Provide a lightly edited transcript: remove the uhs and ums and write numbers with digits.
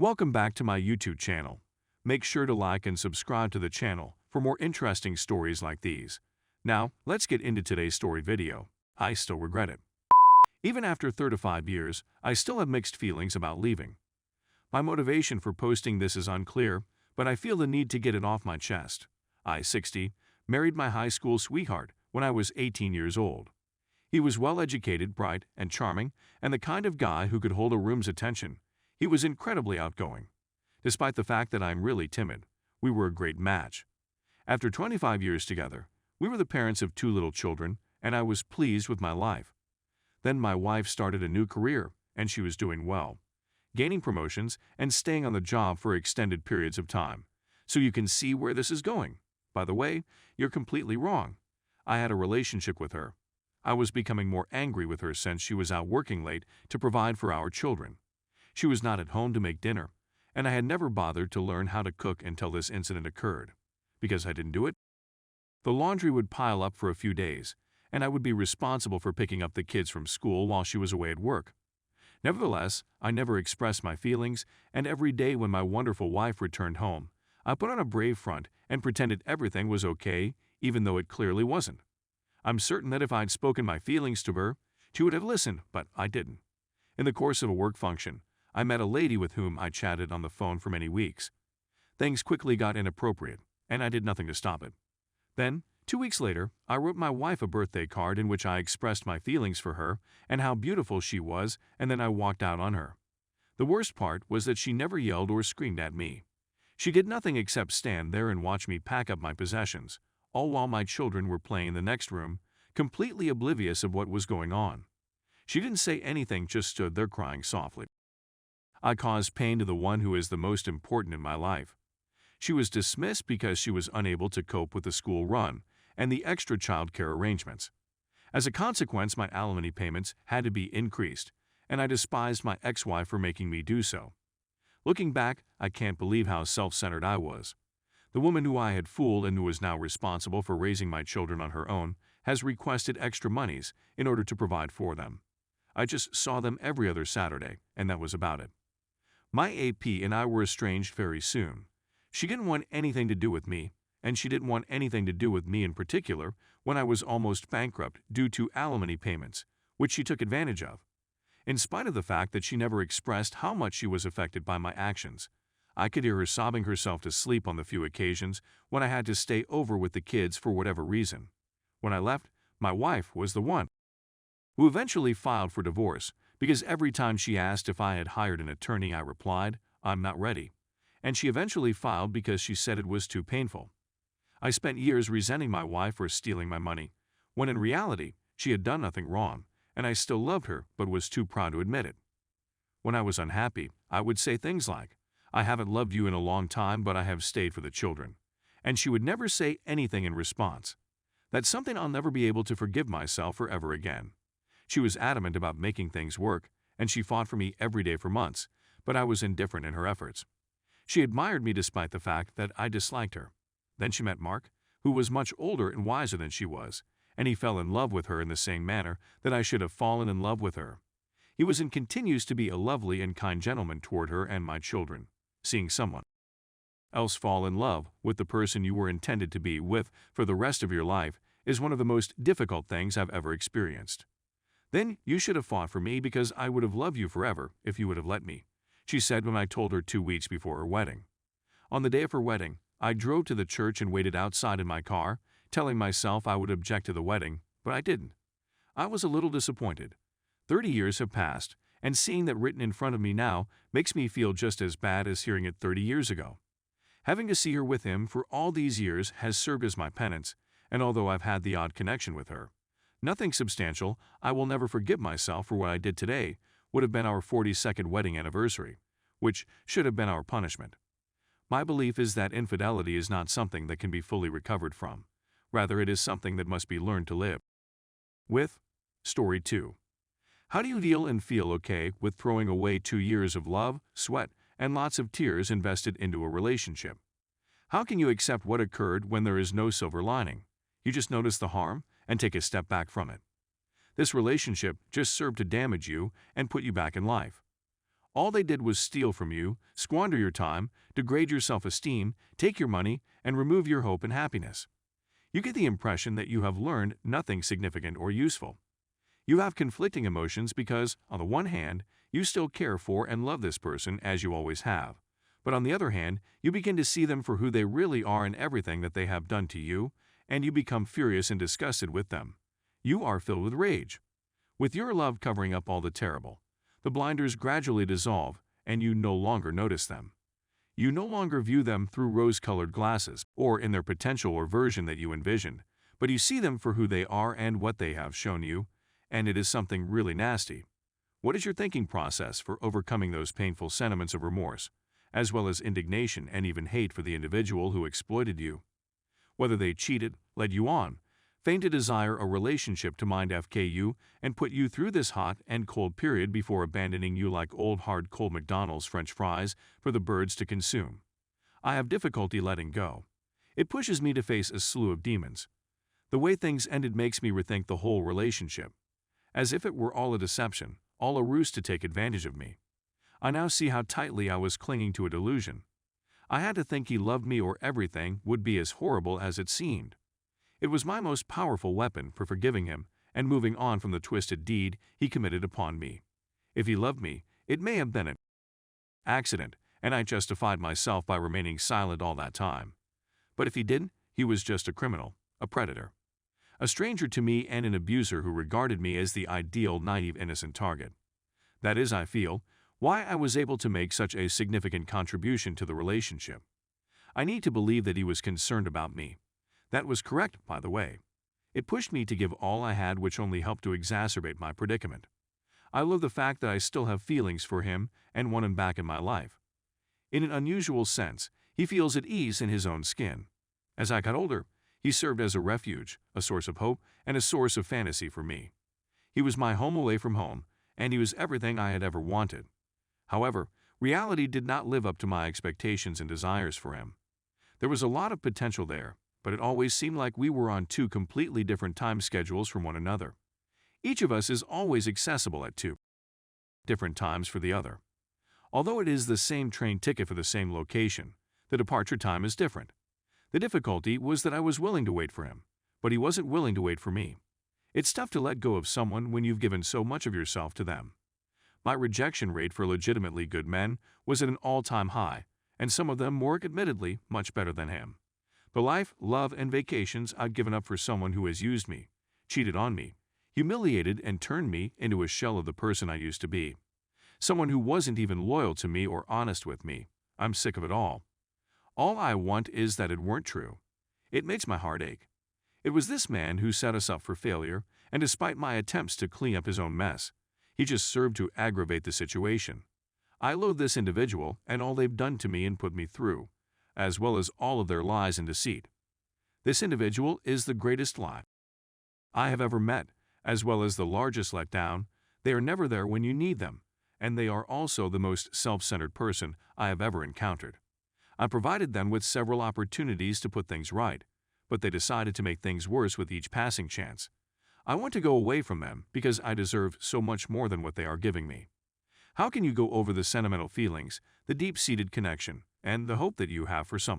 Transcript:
Welcome back to my YouTube channel. Make sure to like and subscribe to the channel for more interesting stories like these. Now, let's get into today's story video. I still regret it. Even after 35 years, I still have mixed feelings about leaving. My motivation for posting this is unclear, but I feel the need to get it off my chest. I, 60, married my high school sweetheart when I was 18 years old. He was well-educated, bright, and charming, and the kind of guy who could hold a room's attention. He was incredibly outgoing. Despite the fact that I'm really timid, we were a great match. After 25 years together, we were the parents of 2 little children, and I was pleased with my life. Then my wife started a new career, and she was doing well, gaining promotions and staying on the job for extended periods of time. So you can see where this is going. By the way, you're completely wrong. I had a relationship with her. I was becoming more angry with her since she was out working late to provide for our children. She was not at home to make dinner, and I had never bothered to learn how to cook until this incident occurred. Because I didn't do it, the laundry would pile up for a few days, and I would be responsible for picking up the kids from school while she was away at work. Nevertheless, I never expressed my feelings, and every day when my wonderful wife returned home, I put on a brave front and pretended everything was okay, even though it clearly wasn't. I'm certain that if I'd spoken my feelings to her, she would have listened, but I didn't. In the course of a work function, I met a lady with whom I chatted on the phone for many weeks. Things quickly got inappropriate, and I did nothing to stop it. Then, 2 weeks later, I wrote my wife a birthday card in which I expressed my feelings for her and how beautiful she was, and then I walked out on her. The worst part was that she never yelled or screamed at me. She did nothing except stand there and watch me pack up my possessions, all while my children were playing in the next room, completely oblivious of what was going on. She didn't say anything, just stood there crying softly. I caused pain to the one who is the most important in my life. She was dismissed because she was unable to cope with the school run and the extra child care arrangements. As a consequence, my alimony payments had to be increased, and I despised my ex-wife for making me do so. Looking back, I can't believe how self-centered I was. The woman who I had fooled and who is now responsible for raising my children on her own has requested extra monies in order to provide for them. I just saw them every other Saturday, and that was about it. My AP and I were estranged very soon. She didn't want anything to do with me, and she didn't want anything to do with me in particular when I was almost bankrupt due to alimony payments, which she took advantage of. In spite of the fact that she never expressed how much she was affected by my actions, I could hear her sobbing herself to sleep on the few occasions when I had to stay over with the kids for whatever reason. When I left, my wife was the one who eventually filed for divorce because every time she asked if I had hired an attorney, I replied, "I'm not ready." And she eventually filed because she said it was too painful. I spent years resenting my wife for stealing my money, when in reality, she had done nothing wrong, and I still loved her but was too proud to admit it. When I was unhappy, I would say things like, "I haven't loved you in a long time, but I have stayed for the children." And she would never say anything in response. That's something I'll never be able to forgive myself for ever again. She was adamant about making things work, and she fought for me every day for months, but I was indifferent in her efforts. She admired me despite the fact that I disliked her. Then she met Mark, who was much older and wiser than she was, and he fell in love with her in the same manner that I should have fallen in love with her. He was and continues to be a lovely and kind gentleman toward her and my children. Seeing someone else fall in love with the person you were intended to be with for the rest of your life is one of the most difficult things I've ever experienced. Then you should have fought for me because I would have loved you forever if you would have let me, she said when I told her 2 weeks before her wedding. On the day of her wedding, I drove to the church and waited outside in my car, telling myself I would object to the wedding, but I didn't. I was a little disappointed. 30 years have passed, and seeing that written in front of me now makes me feel just as bad as hearing it 30 years ago. Having to see her with him for all these years has served as my penance, and although I've had the odd connection with her, nothing substantial, I will never forgive myself for what I did today would have been our 42nd wedding anniversary, which should have been our punishment. My belief is that infidelity is not something that can be fully recovered from. Rather, it is something that must be learned to live with. Story 2. How do you deal and feel okay with throwing away 2 years of love, sweat, and lots of tears invested into a relationship? How can you accept what occurred when there is no silver lining? You just notice the harm and take a step back from it. This relationship just served to damage you and put you back in life. All they did was steal from you, squander your time, degrade your self-esteem, take your money, and remove your hope and happiness. You get the impression that you have learned nothing significant or useful. You have conflicting emotions because, on the one hand, you still care for and love this person as you always have. But on the other hand, you begin to see them for who they really are and everything that they have done to you, and you become furious and disgusted with them. You are filled with rage. With your love covering up all the terrible, the blinders gradually dissolve and you no longer notice them. You no longer view them through rose-colored glasses or in their potential or version that you envisioned, but you see them for who they are and what they have shown you, and it is something really nasty. What is your thinking process for overcoming those painful sentiments of remorse, as well as indignation and even hate for the individual who exploited you? Whether they cheated, led you on, feigned to desire a relationship to mind FK and put you through this hot and cold period before abandoning you like old hard cold McDonald's French fries for the birds to consume. I have difficulty letting go. It pushes me to face a slew of demons. The way things ended makes me rethink the whole relationship. As if it were all a deception, all a ruse to take advantage of me. I now see how tightly I was clinging to a delusion. I had to think he loved me or everything would be as horrible as it seemed. It was my most powerful weapon for forgiving him and moving on from the twisted deed he committed upon me. If he loved me, it may have been an accident, and I justified myself by remaining silent all that time. But if he didn't, he was just a criminal, a predator. A stranger to me and an abuser who regarded me as the ideal, naive, innocent target. That is, I feel, why I was able to make such a significant contribution to the relationship. I need to believe that he was concerned about me. That was correct, by the way. It pushed me to give all I had, which only helped to exacerbate my predicament. I love the fact that I still have feelings for him and want him back in my life. In an unusual sense, he feels at ease in his own skin. As I got older, he served as a refuge, a source of hope, and a source of fantasy for me. He was my home away from home, and he was everything I had ever wanted. However, reality did not live up to my expectations and desires for him. There was a lot of potential there, but it always seemed like we were on two completely different time schedules from one another. Each of us is always accessible at two different times for the other. Although it is the same train ticket for the same location, the departure time is different. The difficulty was that I was willing to wait for him, but he wasn't willing to wait for me. It's tough to let go of someone when you've given so much of yourself to them. My rejection rate for legitimately good men was at an all-time high, and some of them were admittedly much better than him. The life, love, and vacations I'd given up for someone who has used me, cheated on me, humiliated and turned me into a shell of the person I used to be. Someone who wasn't even loyal to me or honest with me. I'm sick of it all. All I want is that it weren't true. It makes my heart ache. It was this man who set us up for failure, and despite my attempts to clean up his own mess, he just served to aggravate the situation. I loathe this individual and all they've done to me and put me through, as well as all of their lies and deceit. This individual is the greatest lie I have ever met, as well as the largest letdown. They are never there when you need them, and they are also the most self-centered person I have ever encountered. I provided them with several opportunities to put things right, but they decided to make things worse with each passing chance. I want to go away from them because I deserve so much more than what they are giving me. How can you go over the sentimental feelings, the deep-seated connection, and the hope that you have for someone